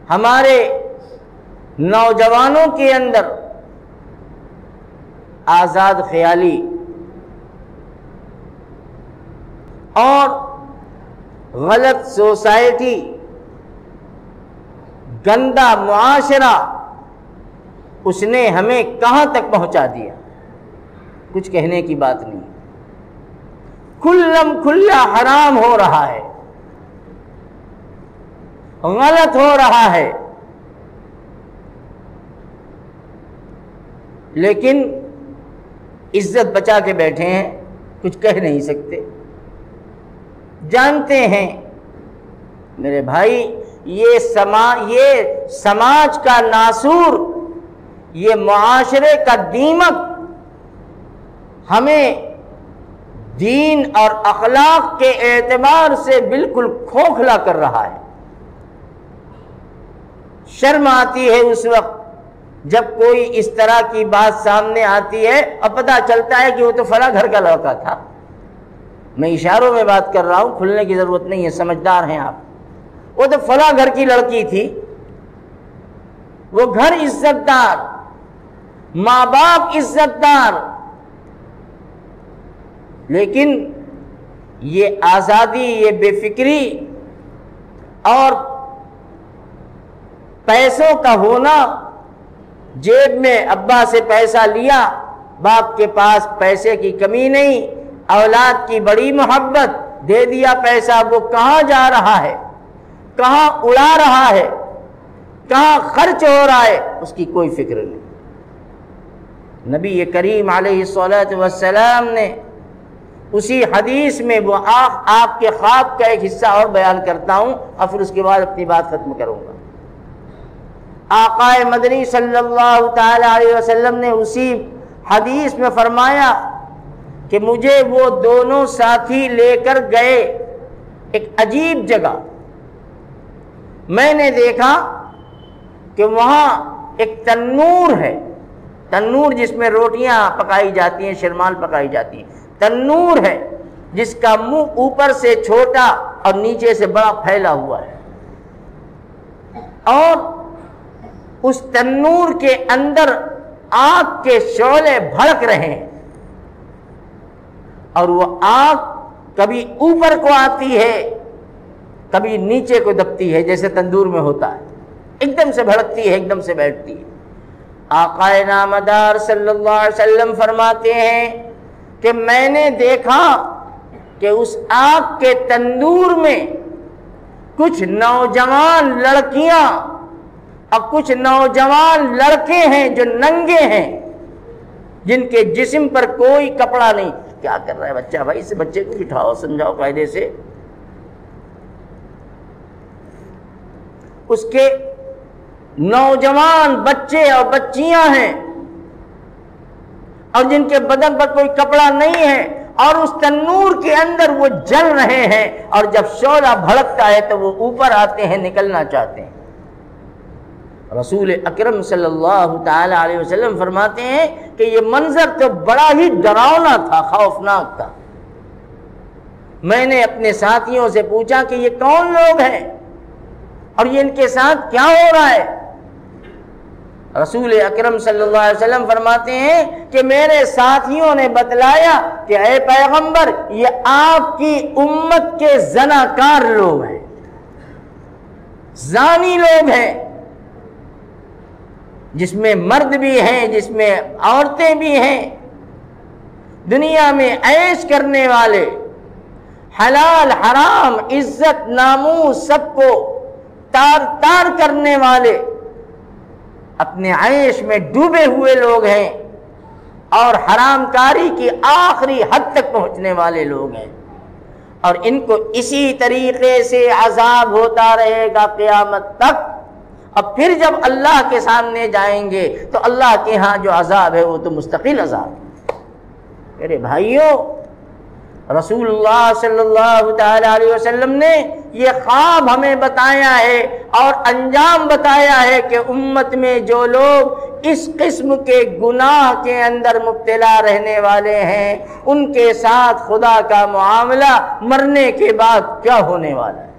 ہمارے نوجوانوں کے اندر آزاد خیالی اور غلط سوسائٹی، گندا معاشرہ، اس نے ہمیں کہاں تک پہنچا دیا، کچھ کہنے کی بات نہیں۔ کھلم کھلا حرام ہو رہا ہے، غلط ہو رہا ہے، لیکن عزت بچا کے بیٹھے ہیں، کچھ کہہ نہیں سکتے۔ جانتے ہیں میرے بھائی، یہ سماج کا ناسور، یہ معاشرے کا دیمک ہمیں دین اور اخلاق کے اعتبار سے بالکل کھوکھلا کر رہا ہے۔ شرم آتی ہے اس وقت جب کوئی اس طرح کی بات سامنے آتی ہے اور پتہ چلتا ہے کہ وہ تو فلاں گھر کا لڑکا تھا۔ میں اشاروں میں بات کر رہا ہوں، کھلنے کی ضرورت نہیں ہے، سمجھدار ہیں آپ۔ وہ تو فلاں گھر کی لڑکی تھی، وہ گھر عزت دار، ماں باپ عزت دار، لیکن یہ آزادی، یہ بے فکری اور پیسوں کا ہونا، جیب میں ابا سے پیسہ لیا، باپ کے پاس پیسے کی کمی نہیں، اولاد کی بڑی محبت، دے دیا پیسہ، وہ کہاں جا رہا ہے، کہاں اڑا رہا ہے، کہاں خرچ ہو رہا ہے، اس کی کوئی فکر نہیں۔ نبی کریم علیہ الصلوۃ والسلام نے اسی حدیث میں وہ آپ کے خواب کا ایک حصہ اور بیان کرتا ہوں اور پھر اس کے بعد اپنی بات ختم کروں گا۔ آقا مدنی صلی اللہ تعالی علیہ وسلم نے اسی حدیث میں فرمایا کہ مجھے وہ دونوں ساتھی لے کر گئے ایک عجیب جگہ۔ میں نے دیکھا کہ وہاں ایک تنور ہے، تنور جس میں روٹیاں پکائی جاتی ہیں، شرمال پکائی جاتی ہیں، تنور ہے جس کا منہ اوپر سے چھوٹا اور نیچے سے بڑا پھیلا ہوا ہے، اور اس تنور کے اندر آگ کے شعلے بھڑک رہے ہیں، اور وہ آگ کبھی اوپر کو آتی ہے، کبھی نیچے کو دبتی ہے، جیسے تندور میں ہوتا ہے، ایک دم سے بھڑکتی ہے، ایک دم سے بیٹھتی ہے۔ آقا نامدار صلی اللہ علیہ وسلم فرماتے ہیں کہ میں نے دیکھا کہ اس آگ کے تندور میں کچھ نوجوان لڑکیاں اور کچھ نوجوان لڑکے ہیں جو ننگے ہیں، جن کے جسم پر کوئی کپڑا نہیں۔ کیا کر رہا ہے بچہ؟ بھائی اس بچے کو بٹھاؤ، سمجھاؤ قاعدے سے۔ اس کے نوجوان بچے اور بچیاں ہیں اور جن کے بدن پر کوئی کپڑا نہیں ہے، اور اس تنور کے اندر وہ جل رہے ہیں، اور جب شعلہ بھڑکتا ہے تو وہ اوپر آتے ہیں، نکلنا چاہتے ہیں۔ رسول اکرم صلی اللہ تعالی علیہ وسلم فرماتے ہیں کہ یہ منظر تو بڑا ہی ڈراؤنا تھا، خوفناک تھا۔ میں نے اپنے ساتھیوں سے پوچھا کہ یہ کون لوگ ہیں اور یہ ان کے ساتھ کیا ہو رہا ہے؟ رسول اکرم صلی اللہ علیہ وسلم فرماتے ہیں کہ میرے ساتھیوں نے بتلایا کہ اے پیغمبر، یہ آپ کی امت کے زناکار لوگ ہیں، زانی لوگ ہیں، جس میں مرد بھی ہیں، جس میں عورتیں بھی ہیں، دنیا میں عیش کرنے والے، حلال حرام، عزت ناموس سب کو تار تار کرنے والے، اپنے عیش میں ڈوبے ہوئے لوگ ہیں، اور حرام کاری کی آخری حد تک پہنچنے والے لوگ ہیں، اور ان کو اسی طریقے سے عذاب ہوتا رہے گا قیامت تک۔ اب پھر جب اللہ کے سامنے جائیں گے تو اللہ کے ہاں جو عذاب ہے وہ تو مستقل عذاب ہے۔ میرے بھائیوں، رسول اللہ صلی اللہ تعالی علیہ وسلم نے یہ خواب ہمیں بتایا ہے اور انجام بتایا ہے کہ امت میں جو لوگ اس قسم کے گناہ کے اندر مبتلا رہنے والے ہیں، ان کے ساتھ خدا کا معاملہ مرنے کے بعد کیا ہونے والا ہے۔